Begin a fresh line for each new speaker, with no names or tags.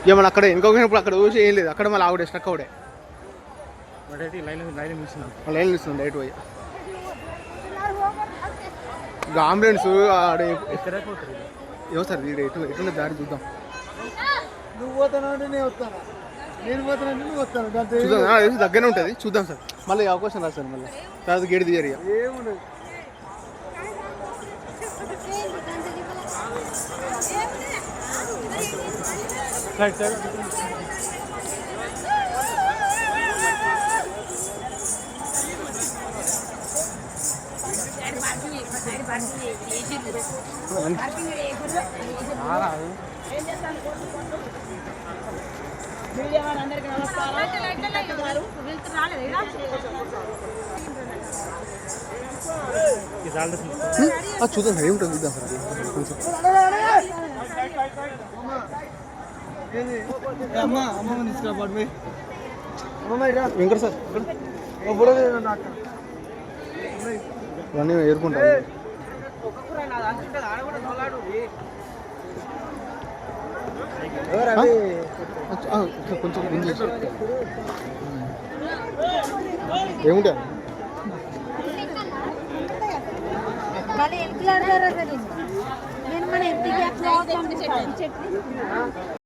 ఇక మళ్ళీ అక్కడ ఇంకొకప్పుడు అక్కడ చూసి ఏం లేదు, అక్కడ మళ్ళీ ఆవిడే స్ట్రక్ అవుడే లైన్ ఇస్తుంది డైరెక్ట్ పోయి. ఇక అంబులెన్స్ ఏమో సార్ వీడు ఎటువంటి దారి చూద్దాం. చూద్దాం దగ్గరనే ఉంటుంది, చూద్దాం సార్. మళ్ళీ అవకాశం రాదు సార్, మళ్ళీ తర్వాత గేట్ దిగారు ఇక. చూద్దాం సార్ ఏముంటుంది, చూద్దాం సార్. వెంకట సార్ ఇవన్నీ ఏరుకుంటా. కొంచెం ఏముంటా